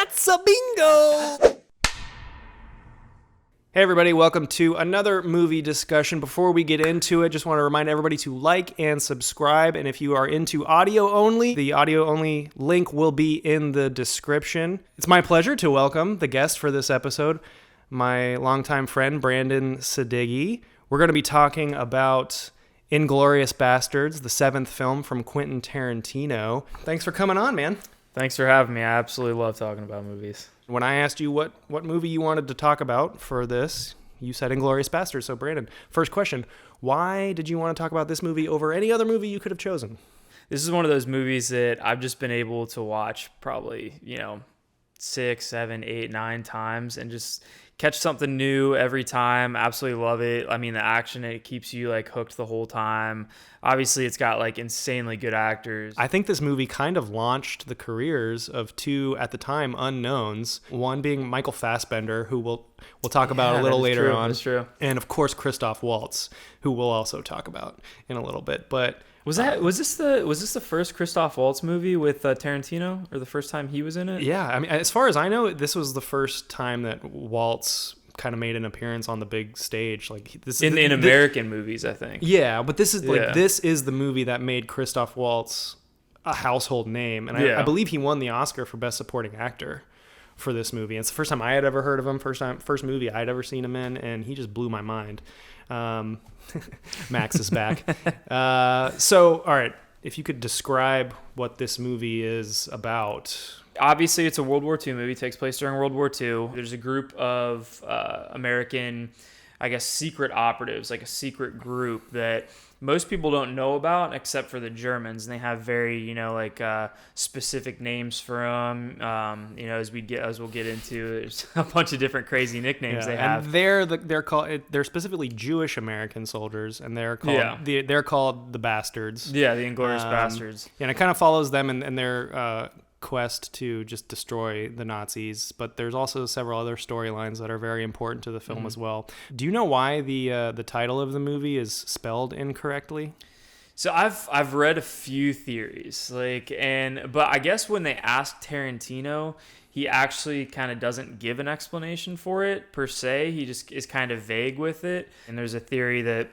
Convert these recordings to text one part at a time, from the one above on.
That's a bingo! Hey everybody, welcome to another movie discussion. Before we get into it, just want to remind everybody to like and subscribe. And if you are into audio only, the audio only link will be in the description. It's my pleasure to welcome the guest for this episode, my longtime friend, Brandon Sadighi. We're going to be talking about Inglourious Basterds, the seventh film from Quentin Tarantino. Thanks for coming on, man. Thanks for having me. I absolutely love talking about movies. When I asked you what movie you wanted to talk about for this, you said Inglourious Basterds. So, Brandon, first question, why did you want to talk about this movie over any other movie you could have chosen? This is one of those movies that I've just been able to watch probably, 6, 7, 8, 9 times and just catch something new every time. Absolutely love it. I mean, the action, it keeps you hooked the whole time. Obviously, it's got insanely good actors. I think this movie kind of launched the careers of two, at the time, unknowns. One being Michael Fassbender, who we'll talk about a little later on. That's true. And of course, Christoph Waltz, who we'll also talk about in a little bit. But was this the first Christoph Waltz movie with Tarantino, or the first time he was in it? Yeah, I mean, as far as I know, this was the first time that Waltz kind of made an appearance on the big stage, in American movies, I think. Yeah, but this is this is the movie that made Christoph Waltz a household name, and I believe he won the Oscar for Best Supporting Actor for this movie. It's the first time I had ever heard of him, first movie I'd ever seen him in, and he just blew my mind. Max is back. So, all right, if you could describe what this movie is about. Obviously, it's a World War II movie. It takes place during World War II. There's a group of American, I guess, secret operatives, like a secret group that most people don't know about except for the Germans. And they have very, specific names for them. As we'll get into, there's a bunch of different crazy nicknames they have. And they're specifically Jewish American soldiers, and they're called the Bastards. Yeah, the Inglourious Basterds. And it kind of follows them and their quest to just destroy the Nazis, but there's also several other storylines that are very important to the film as well. Do you know why the title of the movie is spelled incorrectly? So I've read a few theories, but I guess when they asked Tarantino, he actually kind of doesn't give an explanation for it per se. He just is kind of vague with it. And there's a theory that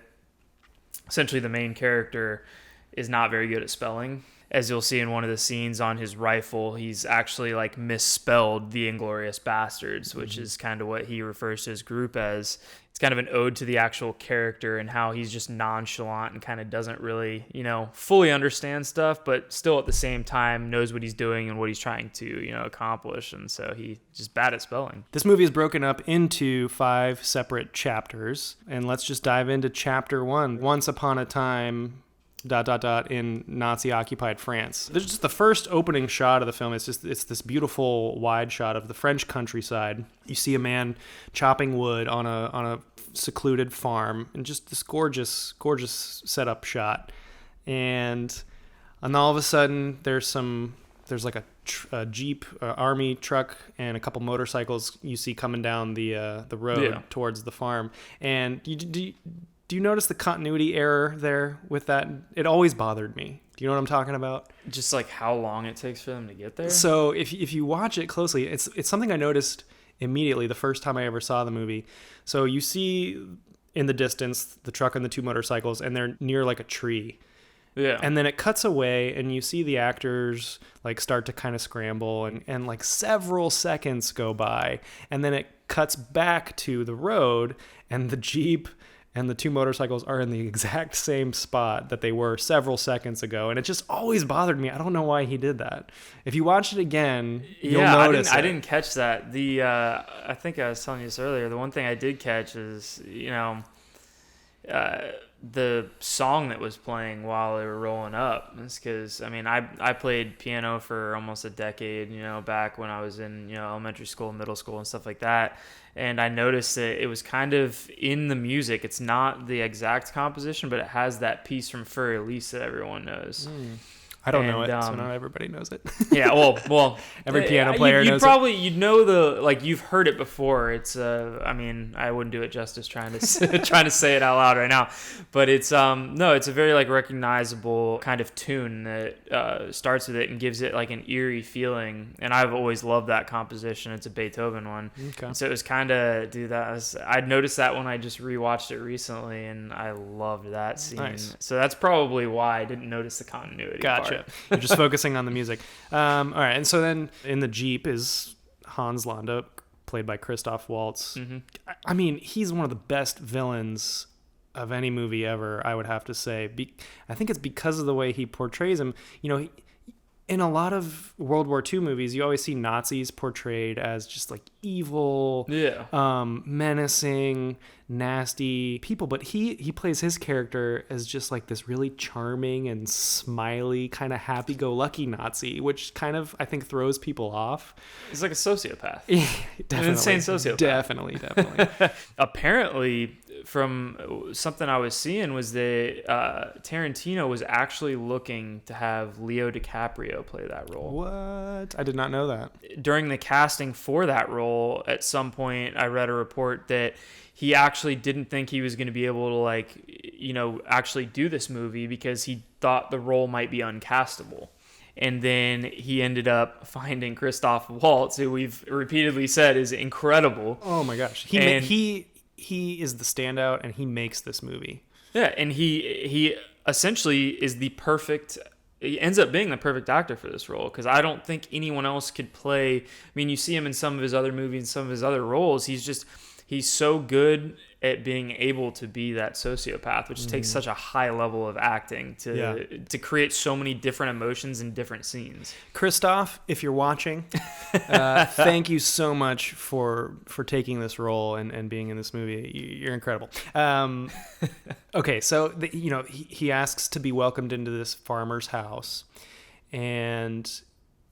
essentially the main character is not very good at spelling. As you'll see in one of the scenes on his rifle, he's actually misspelled the Inglourious Basterds, which is kind of what he refers to his group as. It's kind of an ode to the actual character and how he's just nonchalant and kind of doesn't really, fully understand stuff, but still at the same time knows what he's doing and what he's trying to, accomplish. And so he's just bad at spelling. This movie is broken up into 5 separate chapters, and let's just dive into chapter 1. Once upon a time... ... in Nazi-occupied France. There's just the first opening shot of the film. It's this beautiful wide shot of the French countryside. You see a man chopping wood on a secluded farm, and just this gorgeous setup shot. And all of a sudden, there's a Jeep, army truck, and a couple motorcycles you see coming down the road towards the farm. And do you notice the continuity error there with that? It always bothered me. Do you know what I'm talking about? Just how long it takes for them to get there? So if you watch it closely, it's something I noticed immediately the first time I ever saw the movie. So you see in the distance the truck and the 2 motorcycles, and they're near a tree. Yeah. And then it cuts away, and you see the actors start to kind of scramble, and several seconds go by, and then it cuts back to the road, and the Jeep and the 2 motorcycles are in the exact same spot that they were several seconds ago. And it just always bothered me. I don't know why he did that. If you watch it again, you'll notice I didn't catch that. I think I was telling you this earlier. The one thing I did catch is, the song that was playing while they were rolling up. It's because, I played piano for almost a decade, back when I was in, elementary school, middle school, and stuff like that. And I noticed that it was kind of in the music. It's not the exact composition, but it has that piece from Fur Elise that everyone knows. I don't know it, so not everybody knows it. Yeah, well, every piano player knows you'd know you've heard it before. It's I mean, I wouldn't do it justice trying to say it out loud right now, but it's no, it's a very like recognizable kind of tune that starts with it and gives it like an eerie feeling. And I've always loved that composition. It's a Beethoven one, okay. So it was kind of I'd noticed that when I just rewatched it recently, and I loved that scene. Nice. So that's probably why I didn't notice the continuity. Gotcha. You're just focusing on the music. All right. And so then in the Jeep is Hans Landa, played by Christoph Waltz. Mm-hmm. I mean, he's one of the best villains of any movie ever, I would have to say. I think it's because of the way he portrays him. You know, in a lot of World War II movies, you always see Nazis portrayed as just like evil, menacing, nasty people. But he plays his character as just like this really charming and smiley, kind of happy-go-lucky Nazi, which kind of, I think, throws people off. He's like a sociopath. Yeah, definitely. An insane sociopath. Definitely. Apparently, from something I was seeing was that Tarantino was actually looking to have Leo DiCaprio play that role. What? I did not know that. During the casting for that role, at some point, I read a report that he actually didn't think he was going to be able to actually do this movie because he thought the role might be uncastable. And then he ended up finding Christoph Waltz, who we've repeatedly said is incredible. Oh my gosh. He is the standout, and he makes this movie. Yeah, and he essentially is he ends up being the perfect actor for this role, because I don't think anyone else could play. I mean, you see him in some of his other movies, some of his other roles. He's so good at being able to be that sociopath, which takes such a high level of acting to create so many different emotions in different scenes. Christoph, if you're watching, thank you so much for taking this role and being in this movie. You're incredible. Okay, so he asks to be welcomed into this farmer's house, and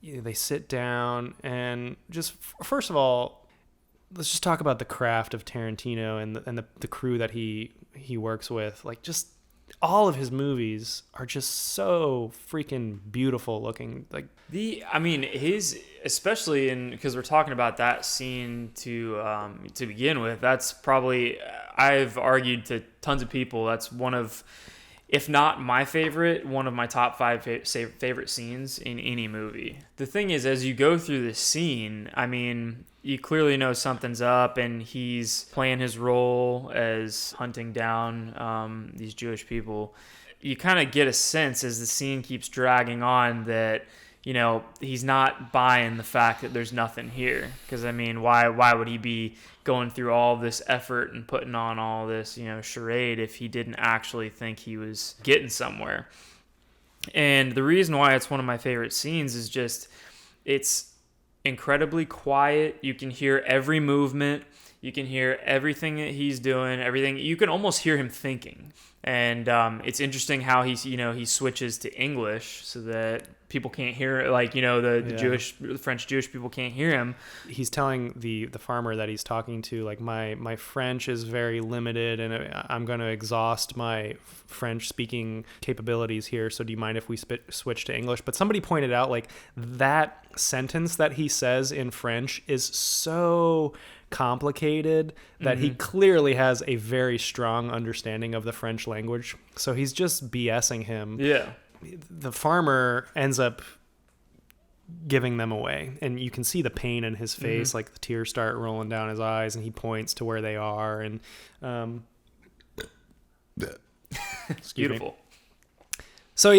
they sit down, and just first of all, let's just talk about the craft of Tarantino and the crew that he works with. Like, just all of his movies are just so freaking beautiful looking. Like especially because we're talking about that scene to begin with. That's probably, I've argued to tons of people, that's one of, if not my favorite, one of my top 5 favorite scenes in any movie. The thing is, as you go through this scene, I mean, you clearly know something's up, and he's playing his role as hunting down these Jewish people. You kind of get a sense as the scene keeps dragging on that, he's not buying the fact that there's nothing here. Because, I mean, why would he be going through all this effort and putting on all this, charade if he didn't actually think he was getting somewhere? And the reason why it's one of my favorite scenes is just, it's incredibly quiet. You can hear every movement. You can hear everything that he's doing, everything. You can almost hear him thinking. And it's interesting how he switches to English so that people can't hear, the French Jewish people can't hear him. He's telling the farmer that he's talking to, like, my French is very limited, and I'm going to exhaust my French speaking capabilities here. So do you mind if we switch to English? But somebody pointed out, like, that sentence that he says in French is so complicated that he clearly has a very strong understanding of the French language. So he's just BSing him. Yeah. The farmer ends up giving them away, and you can see the pain in his face, like the tears start rolling down his eyes, and he points to where they are, and it's beautiful. So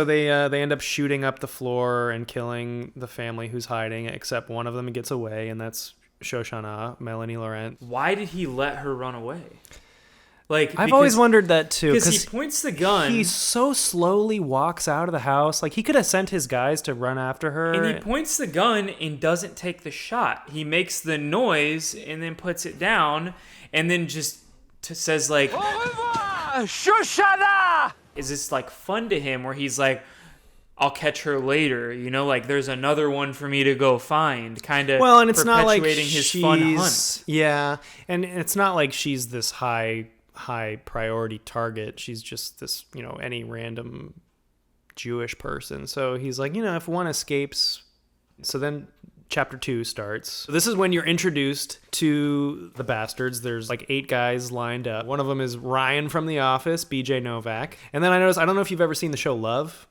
they end up shooting up the floor and killing the family who's hiding, except one of them gets away, and that's Shoshana, Melanie Laurent. Why did he let her run away? I've always wondered that too. Because he points the gun. He so slowly walks out of the house. Like, he could have sent his guys to run after her. And he points the gun and doesn't take the shot. He makes the noise and then puts it down, and then just says, like, "Au revoir, Shoshana!" Is this like fun to him, where he's like, I'll catch her later, there's another one for me to go find, kind of and it's not like his fun hunt. Yeah, and it's not like she's this high priority target. She's just this, any random Jewish person. So he's like, if one escapes. So then chapter 2 starts. So this is when you're introduced to the Bastards. There's like 8 guys lined up. One of them is Ryan from The Office, BJ Novak. And then I noticed, I don't know if you've ever seen the show Love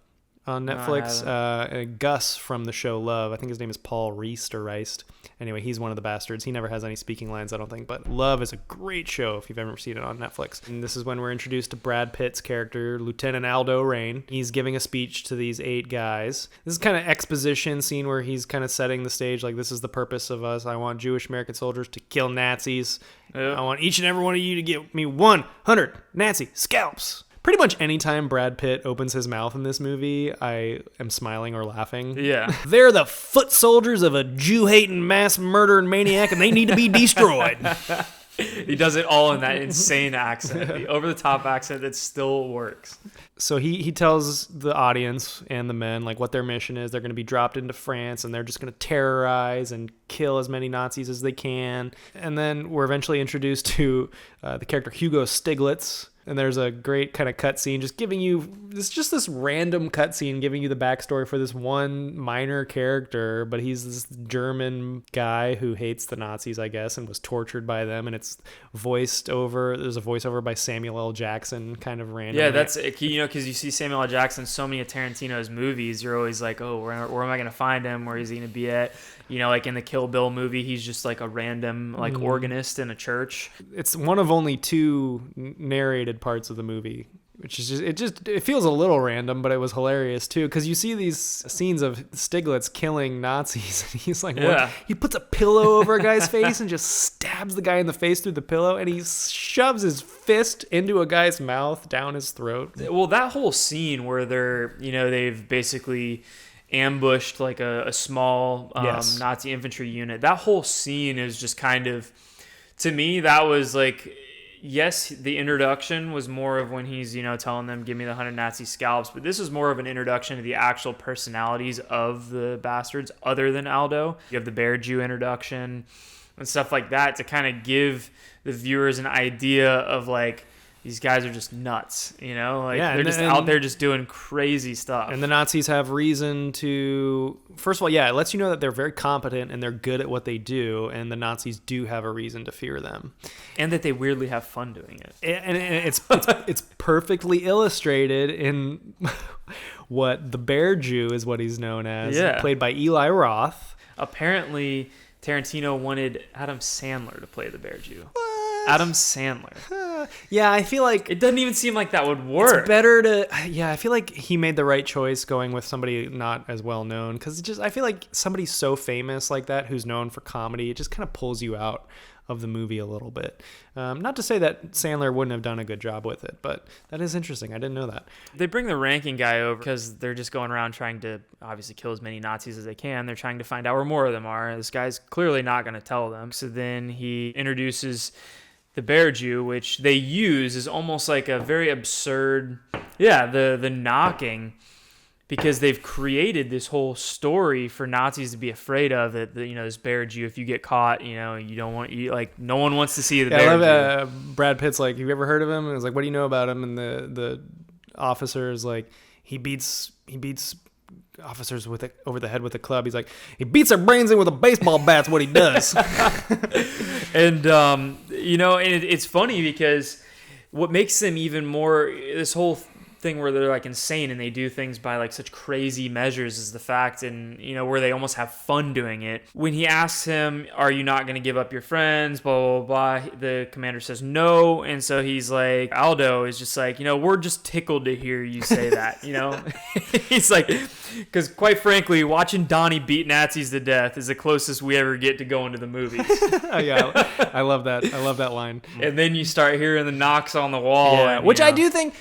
on Netflix. Gus from the show Love. I think his name is Paul Reist or Reist. Anyway, he's one of the Bastards. He never has any speaking lines, I don't think. But Love is a great show if you've ever seen it on Netflix. And this is when we're introduced to Brad Pitt's character, Lieutenant Aldo Rain. He's giving a speech to these 8 guys. This is kind of exposition scene where he's kind of setting the stage. Like, this is the purpose of us. I want Jewish American soldiers to kill Nazis. Yep. I want each and every one of you to give me 100 Nazi scalps. Pretty much anytime Brad Pitt opens his mouth in this movie, I am smiling or laughing. Yeah. They're the foot soldiers of a Jew-hating mass murdering maniac, and they need to be destroyed. He does it all in that insane accent, the over-the-top accent that still works. So he tells the audience and the men like what their mission is. They're going to be dropped into France, and they're just going to terrorize and kill as many Nazis as they can. And then we're eventually introduced to the character HUGO STIGLITZ. And there's a great kind of cutscene just giving you this random cutscene giving you the backstory for this one minor character, but he's this German guy who hates the Nazis, I guess, and was tortured by them. And it's voiced over. There's a voiceover by Samuel L. Jackson, kind of random. Yeah, that's because you see Samuel L. Jackson in so many of Tarantino's movies. You're always like, oh, where am I going to find him? Where is he going to be at? Like in the Kill Bill movie, he's just like a random organist in a church. It's one of only 2 narrated parts of the movie, which is it feels a little random, but it was hilarious too, because you see these scenes of Stiglitz killing Nazis, and he's like, what? He puts a pillow over a guy's face and just stabs the guy in the face through the pillow, and he shoves his fist into a guy's mouth down his throat. Well, that whole scene where they've basically ambushed like a small Nazi infantry unit. That whole scene is just kind of, to me, that was like, yes, the introduction was more of when he's, telling them, give me the 100 Nazi scalps, but this is more of an introduction to the actual personalities of the Bastards other than Aldo. You have the Bear Jew introduction and stuff like that to kind of give the viewers an idea of like, these guys are just nuts, they're just out there just doing crazy stuff. And the Nazis have reason to, first of all, it lets you know that they're very competent and they're good at what they do, and the Nazis do have a reason to fear them. And that they weirdly have fun doing it. And it's perfectly illustrated in what the Bear Jew is what he's known as, played by Eli Roth. Apparently, Tarantino wanted Adam Sandler to play the Bear Jew. What? Adam Sandler. Yeah, I feel like it doesn't even seem like that would work. It's better to, I feel like he made the right choice going with somebody not as well known, because I feel like somebody so famous like that who's known for comedy, it just kind of pulls you out of the movie a little bit. Not to say that Sandler wouldn't have done a good job with it, but that is interesting. I didn't know that. They bring the ranking guy over because they're just going around trying to obviously kill as many Nazis as they can. They're trying to find out where more of them are. This guy's clearly not going to tell them. So then he introduces the Bear Jew, which they use is almost like a very absurd, the knocking, because they've created this whole story for Nazis to be afraid of, that this Bear Jew, if you get caught, you don't want no one wants to see the Bear Jew. Brad Pitt's like, have you ever heard of him? And it's like, what do you know about him? And the officer is like, he beats officers over the head with a club. He's like, he beats their brains in with a baseball bat's what he does. And and it's funny because what makes them even more, this whole thing where they're like insane and they do things by like such crazy measures, is the fact, and where they almost have fun doing it. When he asks him, are you not going to give up your friends, blah blah blah, the commander says no, and so he's like, Aldo is just like, we're just tickled to hear you say that. He's like, because quite frankly, watching Donnie beat Nazis to death is the closest we ever get to going to the movies. Yeah, I love that. I love that line. And then you start hearing the knocks on the wall, which I do think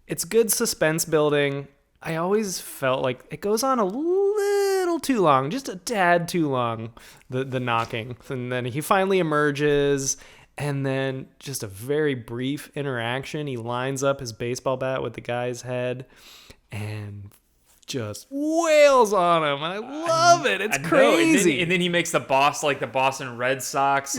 it's good suspense building. I always felt like it goes on a little too long, just a tad too long, the knocking. And then he finally emerges, and then just a very brief interaction. He lines up his baseball bat with the guy's head and just wails on him. I love it. It's crazy. And then he makes the boss like the Boston Red Sox,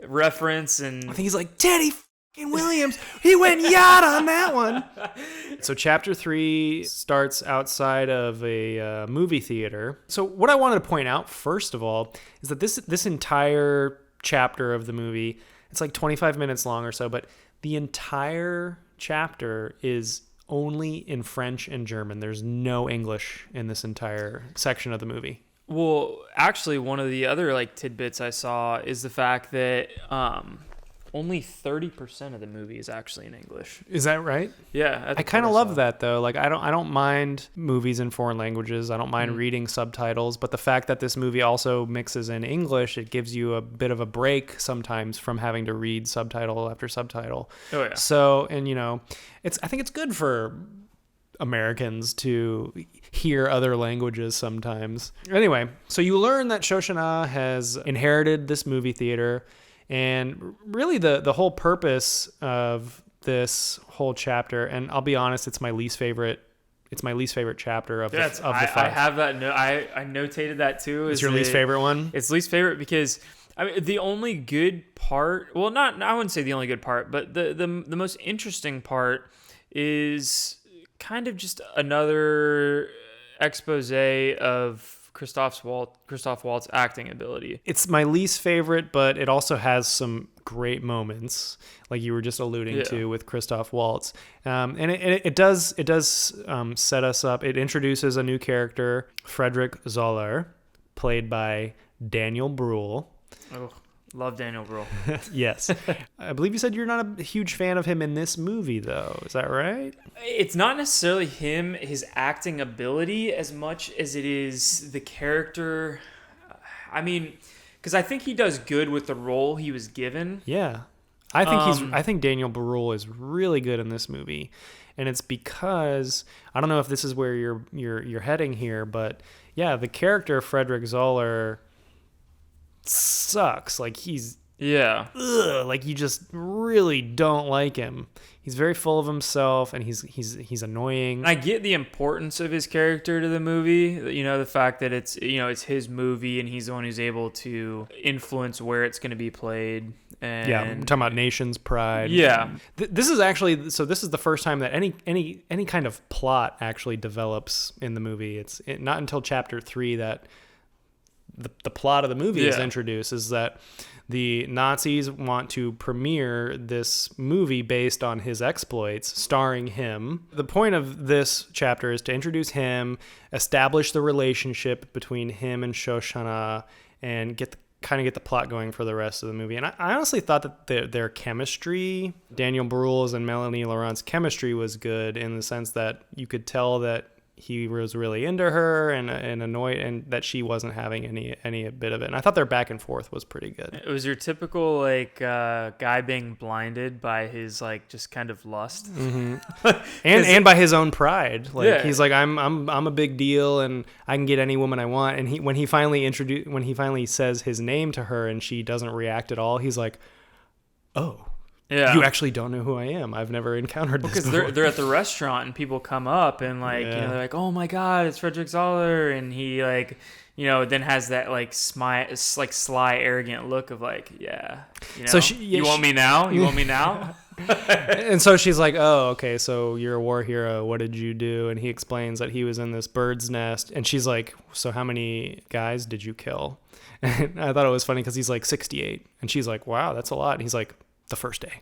reference. And I think he's like, Teddy Williams, he went yacht on that one. So chapter 3 starts outside of a movie theater. So what I wanted to point out, first of all, is that this entire chapter of the movie, it's like 25 minutes long or so, but the entire chapter is only in French and German. There's no English in this entire section of the movie. Well, actually, one of the other like tidbits I saw is the fact that only 30% of the movie is actually in English. Is that right? Yeah, I kind of love that though. Like I don't mind movies in foreign languages. I don't mind reading subtitles, but the fact that this movie also mixes in English, it gives you a bit of a break sometimes from having to read subtitle after subtitle. Oh yeah. So, and I think it's good for Americans to hear other languages sometimes. Anyway, so you learn that Shoshana has inherited this movie theater. And really the whole purpose of this whole chapter, and I'll be honest, it's my least favorite chapter of the five. I have that. I notated that too. It's your least favorite one? It's least favorite because I mean the only good part. Well, not I wouldn't say the only good part, but the most interesting part is kind of just another expose of Christoph Waltz acting ability. It's my least favorite, but it also has some great moments, like you were just alluding to with Christoph Waltz. And it does set us up. It introduces a new character, Frederick Zoller, played by Daniel Bruhl. Oh, love Daniel Bruhl. Yes. I believe you said you're not a huge fan of him in this movie, though. Is that right? It's not necessarily his acting ability as much as it is the character. I mean, because I think he does good with the role he was given. Yeah. I think Daniel Bruhl is really good in this movie. And it's because, I don't know if this is where you're heading here, but yeah, the character Frederick Zoller sucks. Like like you just really don't like him. He's very full of himself, and he's annoying. I get the importance of his character to the movie. The fact that it's his movie and he's the one who's able to influence where it's going to be played. And yeah, we're talking about nation's pride. Yeah, this is the first time that any kind of plot actually develops in the movie. It's not until chapter 3 that the plot of the movie is introduced, is that the Nazis want to premiere this movie based on his exploits, starring him. The point of this chapter is to introduce him, establish the relationship between him and Shoshana, and get the plot going for the rest of the movie. And I honestly thought that their chemistry, Daniel Bruhl's and Melanie Laurent's chemistry, was good in the sense that you could tell that he was really into her and annoyed, and that she wasn't having any bit of it. And I thought their back and forth was pretty good. It was your typical guy being blinded by his just kind of lust, and by his own pride. He's like, I'm a big deal and I can get any woman I want. And when he finally says his name to her and she doesn't react at all, he's like, oh. Yeah. You actually don't know who I am. I've never encountered this before. Because they're at the restaurant and people come up and they're like, oh my God, it's Frederick Zoller, and he then has that sly arrogant look of so you want me now? You want me now? And so she's like, oh, okay, so you're a war hero. What did you do? And he explains that he was in this bird's nest. And she's like, so how many guys did you kill? And I thought it was funny because he's like 68. And she's like, wow, that's a lot. And he's like, the first day.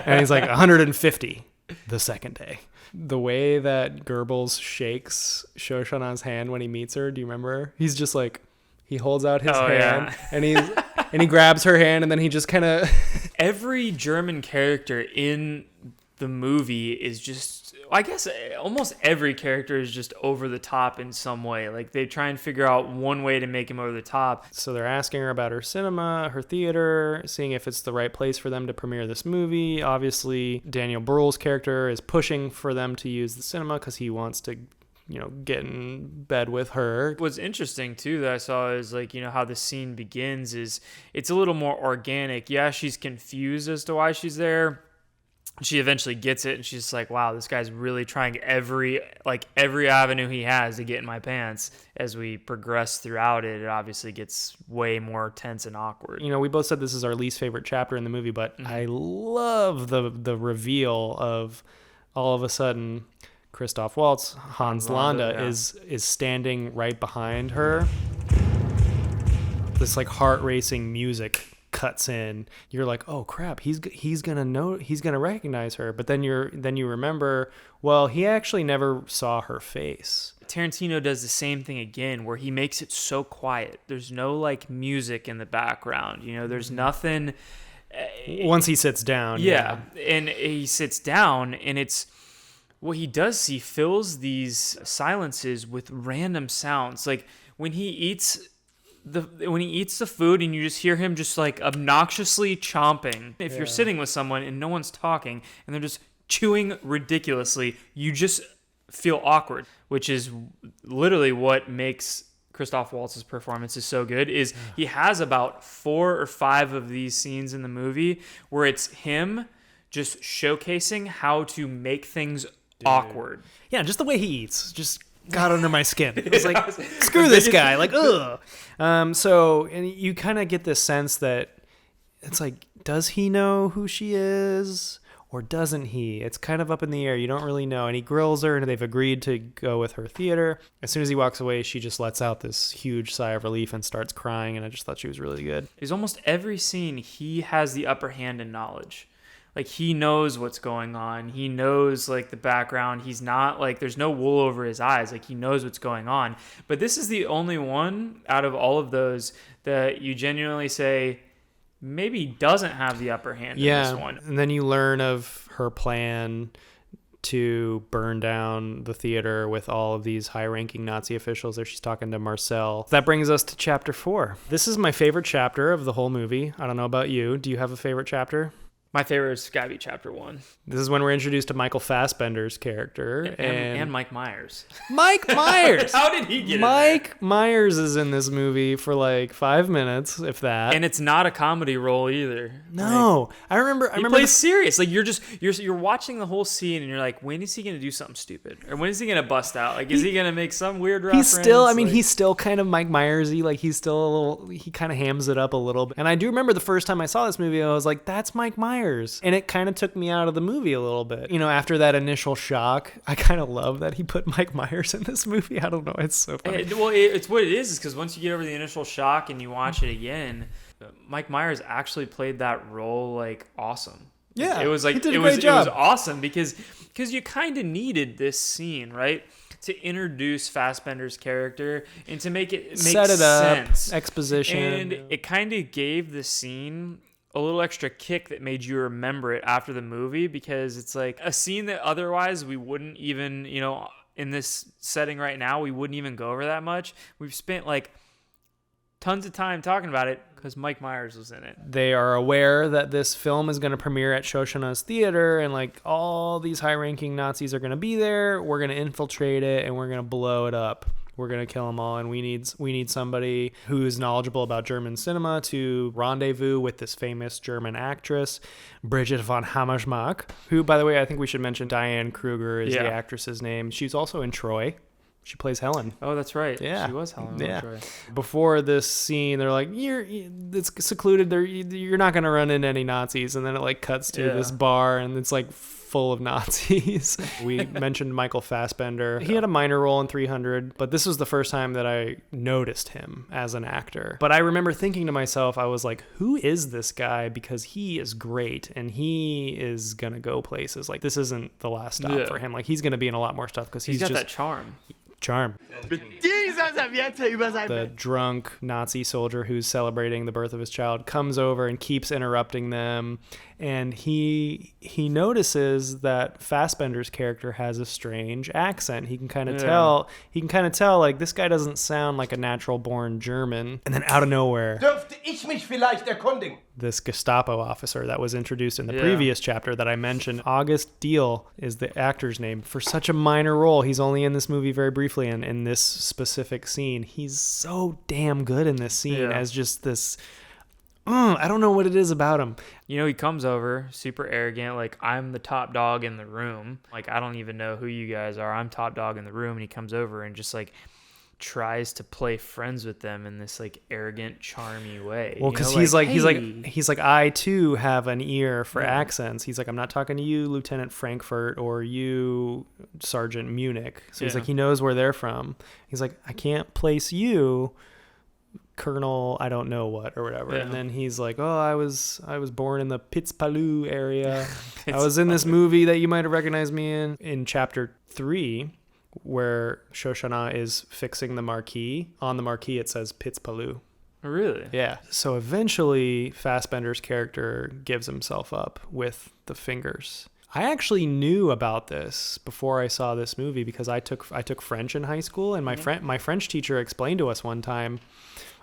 And he's like 150 the second day. The way that Goebbels shakes Shoshana's hand when he meets her, do you remember? He's just like, he holds out his hand and he grabs her hand, and then he just kind of every German character in the movie is just, I guess almost every character is just over the top in some way. Like they try and figure out one way to make him over the top. So they're asking her about her cinema, her theater, seeing if it's the right place for them to premiere this movie. Obviously, Daniel Bruhl's character is pushing for them to use the cinema because he wants to, get in bed with her. What's interesting too that I saw is how the scene begins is it's a little more organic. Yeah, she's confused as to why she's there. She eventually gets it, and she's just like, wow, this guy's really trying every avenue he has to get in my pants. As we progress throughout it, it obviously gets way more tense and awkward. You know, we both said this is our least favorite chapter in the movie, but I love the reveal of all of a sudden Christoph Waltz, Hans Landa, is standing right behind her. This like heart racing music cuts in. You're like, oh crap, he's gonna recognize her. But then you remember, well, he actually never saw her face. Tarantino does the same thing again, where he makes it so quiet. There's no like music in the background. You know, there's nothing. Once he sits down, yeah, and he sits down, and it's what he does. He fills these silences with random sounds, like when he eats the food and you just hear him just like obnoxiously chomping. If you're sitting with someone and no one's talking and they're just chewing ridiculously, you just feel awkward, which is literally what makes Christoph Waltz's performance is so good. Is he has about 4 or 5 of these scenes in the movie where it's him just showcasing how to make things awkward. Yeah, just the way he eats just got under my skin. It was like, screw this guy, like, ugh. So, and you kind of get this sense that it's like, does he know who she is or doesn't he? It's kind of up in the air. You don't really know. And he grills her, and they've agreed to go with her theater. As soon as he walks away, she just lets out this huge sigh of relief and starts crying, and I just thought she was really good. Is almost every scene, he has the upper hand in knowledge. Like, he knows what's going on. He knows, like, the background. He's not, like, there's no wool over his eyes. Like, he knows what's going on. But this is the only one out of all of those that you genuinely say maybe doesn't have the upper hand in this one. And then you learn of her plan to burn down the theater with all of these high-ranking Nazi officials. There she's talking to Marcel. That brings us to chapter 4. This is my favorite chapter of the whole movie. I don't know about you. Do you have a favorite chapter? My favorite is gotta be chapter 1. This is when we're introduced to Michael Fassbender's character. And Mike Myers. Mike Myers! How did he get Mike Myers is in this movie for like 5 minutes, if that. And it's not a comedy role either. No. Like, I remember he plays serious. Like, you're watching the whole scene and you're like, when is he gonna do something stupid? Or when is he gonna bust out? Like, is he gonna make some weird reference? He's still kind of Mike Myers-y. Like, he's still a little, he kind of hams it up a little bit. And I do remember the first time I saw this movie, I was like, that's Mike Myers. And it kind of took me out of the movie a little bit. You know, after that initial shock, I kind of love that he put Mike Myers in this movie. I don't know. It's so funny. It's what it is because once you get over the initial shock and you watch it again, Mike Myers actually played that role like awesome. Yeah, it was like he did a great job. It was awesome because you kind of needed this scene, right? To introduce Fassbender's character and to make it make set it sense. Up, exposition. And it kind of gave the scene a little extra kick that made you remember it after the movie, because it's like a scene that otherwise we wouldn't even, you know, in this setting right now, we wouldn't even go over that much. We've spent like tons of time talking about it because Mike Myers was in it. They are aware that this film is going to premiere at Shoshana's theater, and like all these high-ranking Nazis are going to be there. We're going to infiltrate it, and we're going to blow it up. We're going to kill them all, and we need somebody who's knowledgeable about German cinema to rendezvous with this famous German actress, Bridget von Hammersmark, who, by the way, I think we should mention Diane Kruger is the actress's name. She's also in Troy. She plays Helen. Oh, that's right. Yeah. She was Helen. Yeah. Troy. Before this scene, they're like, it's secluded. You're not going to run into any Nazis. And then it like cuts to this bar, and it's like full of Nazis. We mentioned Michael Fassbender. He had a minor role in 300, but this was the first time that I noticed him as an actor. But I remember thinking to myself, I was like, who is this guy? Because he is great, and he is going to go places. Like, this isn't the last stop for him. Like, he's going to be in a lot more stuff because he's got just that charm. The drunk Nazi soldier who's celebrating the birth of his child comes over and keeps interrupting them, and he notices that Fassbender's character has a strange accent. He can kind of tell. He can kind of tell, like, this guy doesn't sound like a natural born German. And then out of nowhere, dürfte ich mich vielleicht erkundigen? This Gestapo officer that was introduced in the previous chapter that I mentioned, August Diehl is the actor's name. For such a minor role, he's only in this movie very briefly, and in this specific scene, he's so damn good in this scene as just this I don't know what it is about him. You know, he comes over super arrogant, like, I'm the top dog in the room. Like, I don't even know who you guys are. I'm top dog in the room. And he comes over and just like tries to play friends with them in this like arrogant, charmy way. Well, because he's like, I too have an ear for accents. He's like, I'm not talking to you, Lieutenant Frankfurt, or you, Sergeant Munich. So he's like, he knows where they're from. He's like, I can't place you, Colonel, I don't know what or whatever. And then he's like, oh, I was born in the Pitzpalu area. I was in this movie that you might have recognized me in chapter 3, where Shoshana is fixing the marquee. On the marquee it says Pitzpalu. Really? Yeah. So eventually Fassbender's character gives himself up with the fingers. I actually knew about this before I saw this movie because I took French in high school, and my French teacher explained to us one time,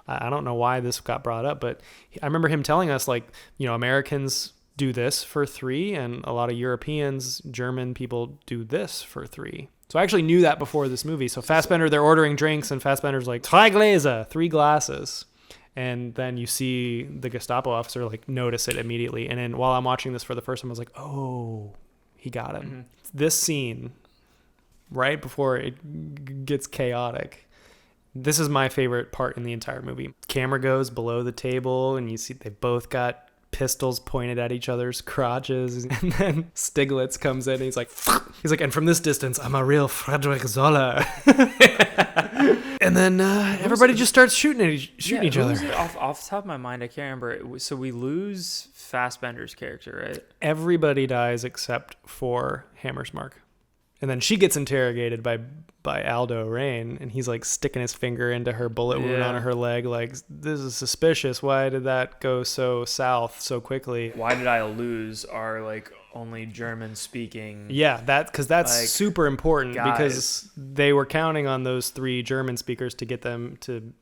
I don't know why this got brought up, but I remember him telling us, like, you know, Americans do this for 3, and a lot of Europeans, German people do this for 3. So I actually knew that before this movie. So Fassbender, they're ordering drinks, and Fassbender's like, 3 Gläser, 3 glasses. And then you see the Gestapo officer like notice it immediately. And then while I'm watching this for the first time, I was like, oh, he got him. Mm-hmm. This scene, right before it gets chaotic, this is my favorite part in the entire movie. Camera goes below the table, and you see they both got pistols pointed at each other's crotches. And then Stiglitz comes in, and he's like, and from this distance, I'm a real Friedrich Zoller. And then everybody just starts shooting each other. Off the top of my mind, I can't remember. So we lose Fassbender's character, right? Everybody dies except for Hammersmark. And then she gets interrogated by Aldo Rain, and he's like sticking his finger into her bullet wound on her leg, like, this is suspicious. Why did that go so south so quickly? Why did I lose our like only German speaking? Yeah, because that's like, super important guys. Because they were counting on those 3 German speakers to get them to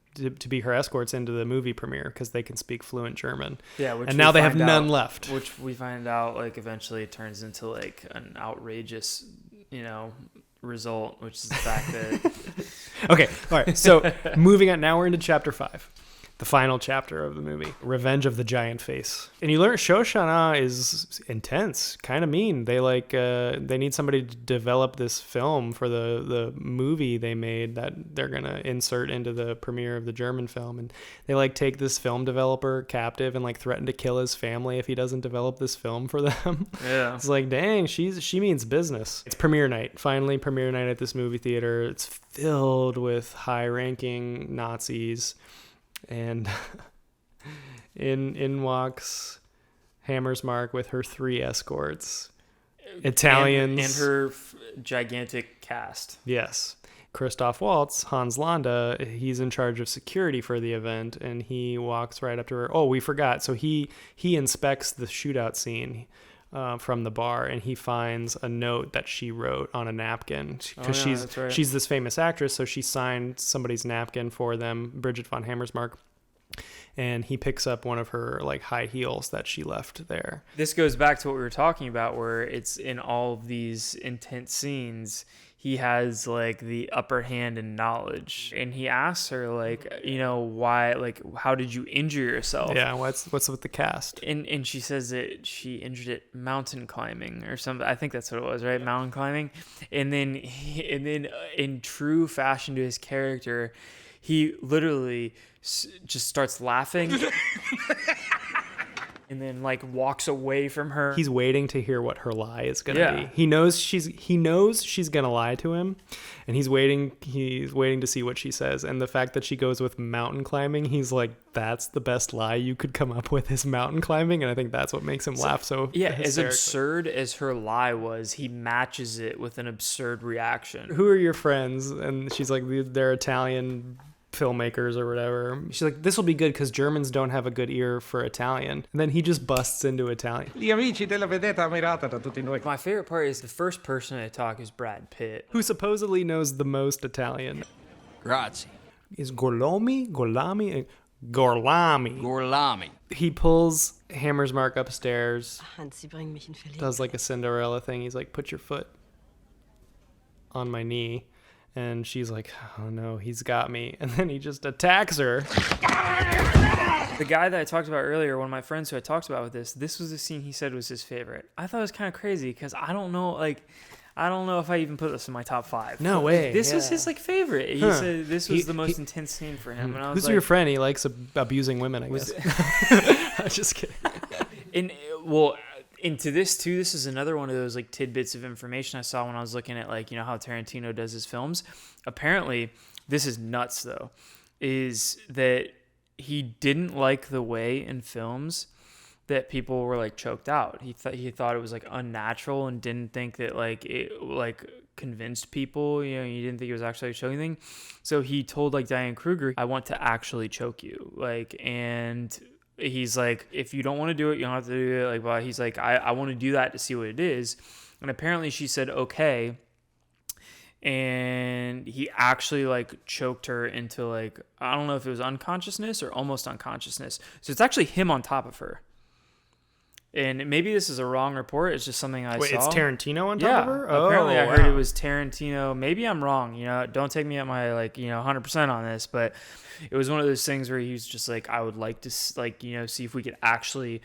be her escorts into the movie premiere because they can speak fluent German. Yeah, and now they have none left. Which we find out like eventually turns into like an outrageous, result, which is the fact that... Okay, all right. So moving on, now we're into chapter 5. The final chapter of the movie, Revenge of the Giant Face. And you learn Shoshana is intense, kind of mean. They they need somebody to develop this film for the movie they made that they're going to insert into the premiere of the German film. And they take this film developer captive and threaten to kill his family if he doesn't develop this film for them. Yeah. It's like, dang, she means business. It's premiere night. Finally, premiere night at this movie theater. It's filled with high-ranking Nazis. And in walks Hammersmark with her 3 escorts, Italians, and her gigantic cast. Yes, Christoph Waltz, Hans Landa, he's in charge of security for the event, and he walks right up to her. Oh, we forgot. So he inspects the shootout scene from the bar, and he finds a note that she wrote on a napkin because she's this famous actress, so she signed somebody's napkin for them, Bridget von Hammersmark, and he picks up one of her high heels that she left there. This goes back to what we were talking about, where it's in all of these intense scenes, he has the upper hand in knowledge, and he asks her why, how did you injure yourself? Yeah, what's with the cast? And she says that she injured it mountain climbing or something. I think that's what it was, right? Mountain climbing. And then in true fashion to his character, he literally just starts laughing. And then walks away from her. He's waiting to hear what her lie is gonna be. He knows she's gonna lie to him, and he's waiting to see what she says. And the fact that she goes with mountain climbing, he's like, that's the best lie you could come up with, is mountain climbing. And I think that's what makes him laugh so as absurd as her lie was, he matches it with an absurd reaction. Who are your friends? And she's like, they're Italian filmmakers or whatever. She's like, this will be good because Germans don't have a good ear for Italian. And then he just busts into Italian. My favorite part is the first person to talk is Brad Pitt, who supposedly knows the most Italian. Grazie. Is Gorlami? He pulls Hammersmark upstairs, does a Cinderella thing. He's like, put your foot on my knee. And she's like, oh no, he's got me. And then he just attacks her. The guy that I talked about earlier, one of my friends who I talked about with this was the scene he said was his favorite. I thought it was kind of crazy because I don't know if I even put this in my top 5. No way. This was his favorite. He said this was the most intense scene for him. And I was who's your friend? He likes abusing women, I guess. I'm just kidding. Into this too, this is another one of those like tidbits of information I saw when I was looking at like, how Tarantino does his films. Apparently, this is nuts though, is that he didn't like the way in films that people were like choked out. He thought it was like unnatural and didn't think that like it like convinced people, he didn't think it was actually choking anything. So he told like Diane Kruger, I want to actually choke you. And he's like, if you don't want to do it, you don't have to do it. Like, but he's like, I want to do that to see what it is. And apparently she said, okay. And he actually like choked her into like, I don't know if it was unconsciousness or almost unconsciousness. So it's actually him on top of her. And maybe this is a wrong report. It's just something I saw. Wait, it's Tarantino on top of her? Apparently I heard it was Tarantino. Maybe I'm wrong. Don't take me at my 100% on this, but it was one of those things where he was just like, I would like to see if we could actually,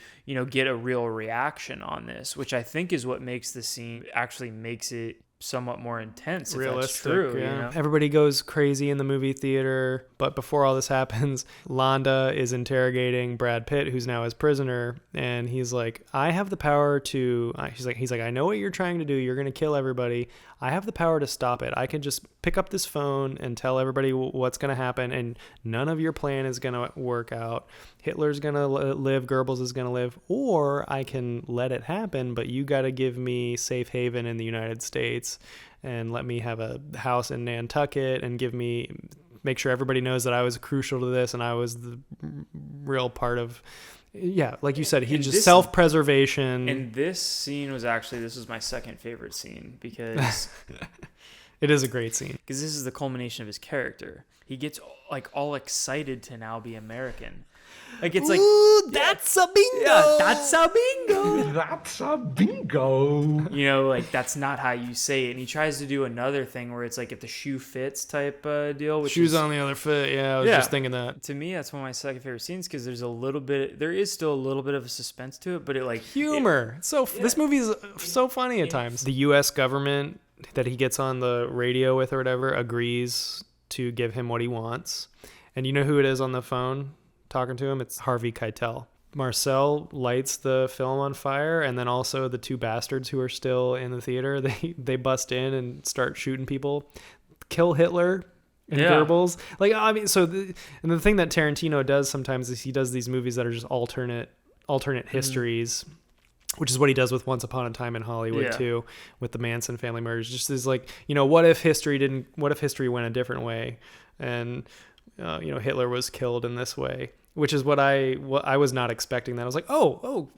get a real reaction on this, which I think is what makes the scene actually makes it somewhat more intense. If Realistic, that's true. Yeah. Everybody goes crazy in the movie theater, but before all this happens, Londa is interrogating Brad Pitt, who's now his prisoner, and he's like, I have the power to, he's like, I know what you're trying to do. You're going to kill everybody. I have the power to stop it. I can just pick up this phone and tell everybody what's going to happen, and none of your plan is going to work out. Hitler's going to live, Goebbels is going to live, or I can let it happen, but you got to give me safe haven in the United States and let me have a house in Nantucket and make sure everybody knows that I was crucial to this and I was the real part of, like you said, self-preservation. And this scene was this was my second favorite scene because it is a great scene. Because this is the culmination of his character. He gets like all excited to now be American. Like it's like, ooh, that's a bingo. Yeah, that's a bingo. That's a bingo. Like that's not how you say it. And he tries to do another thing where it's like if the shoe fits type deal. Which Shoes on the other foot. Yeah, I was just thinking that. To me, that's one of my second favorite scenes because there is still a little bit of a suspense to it, but it like humor. This movie is so funny at times. The U.S. government that he gets on the radio with or whatever agrees to give him what he wants. And you know who it is on the phone talking to him? It's Harvey Keitel. Marcel lights the film on fire, and then also the two bastards who are still in the theater, they bust in and start shooting people, kill Hitler and Goebbels. Like, I mean, and the thing that Tarantino does sometimes is he does these movies that are just alternate histories, which is what he does with Once Upon a Time in Hollywood too, with the Manson family murders. Just is like, what if history went a different way, and Hitler was killed in this way, which is what I was not expecting. That I was like, oh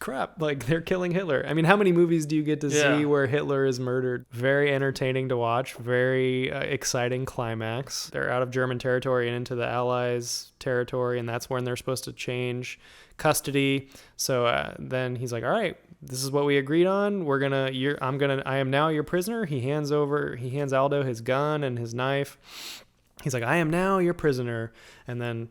crap, like they're killing Hitler. I mean, how many movies do you get to see where Hitler is murdered? Very entertaining to watch, very exciting climax. They're out of German territory and into the Allies territory, and that's when they're supposed to change custody. So then he's like, all right, this is what we agreed on. I am now your prisoner. He hands Aldo his gun and his knife. He's like, I am now your prisoner. And then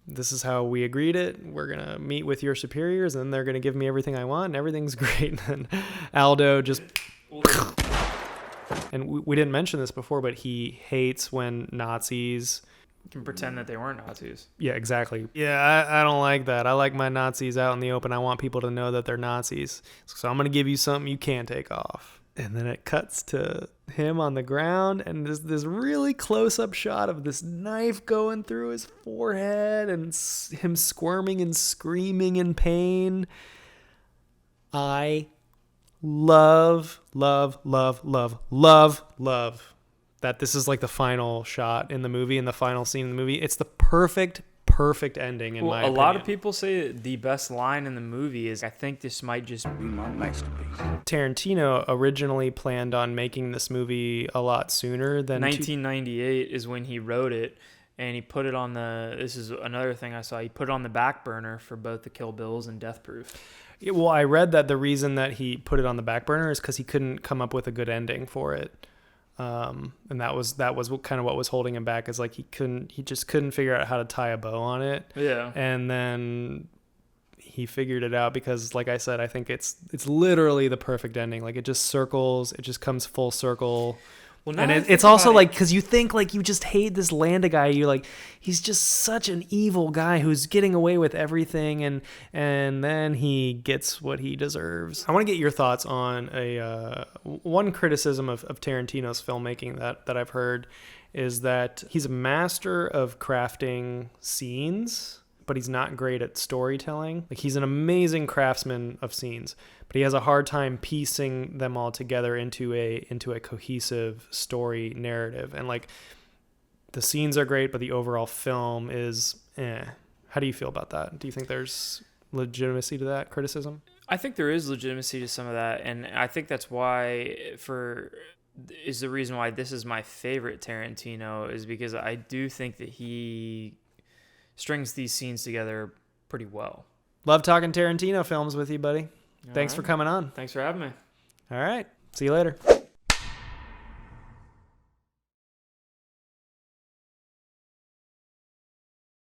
this is how we agreed it. We're going to meet with your superiors, and they're going to give me everything I want, and everything's great. And then Aldo just... And we didn't mention this before, but he hates when Nazis... can pretend that they weren't Nazis. Yeah, exactly. Yeah, I don't like that. I like my Nazis out in the open. I want people to know that they're Nazis. So I'm going to give you something you can't take off. And then it cuts to him on the ground, and there's this really close-up shot of this knife going through his forehead and him squirming and screaming in pain. I love that this is like the final shot in the movie and the final scene in the movie. It's the perfect ending in my opinion. A lot of people say that the best line in the movie is, I think this might just be my masterpiece. Tarantino originally planned on making this movie a lot sooner than 1998 is when he wrote it, and he put it on this is another thing I saw, he put it on the back burner for both the Kill Bills and Death Proof. Well, I read that the reason that he put it on the back burner is because he couldn't come up with a good ending for it. And that was kind of what was holding him back, is like he just couldn't figure out how to tie a bow on it. Yeah. And then he figured it out, because like I said, I think it's literally the perfect ending. Like it just comes full circle. Well, and it's also like, because you think like you just hate this Landa guy, you're like, he's just such an evil guy who's getting away with everything, and then he gets what he deserves. I want to get your thoughts on one criticism of Tarantino's filmmaking that I've heard, is that he's a master of crafting scenes, but he's not great at storytelling. Like he's an amazing craftsman of scenes, but he has a hard time piecing them all together into a cohesive story narrative. And like the scenes are great, but the overall film is How do you feel about that? Do you think there's legitimacy to that criticism? I think there is legitimacy to some of that, and I think that's why is the reason why this is my favorite Tarantino, is because I do think that he strings these scenes together pretty well. Love talking Tarantino films with you, buddy. Thanks right. for coming on. Thanks for having me. All right. See you later.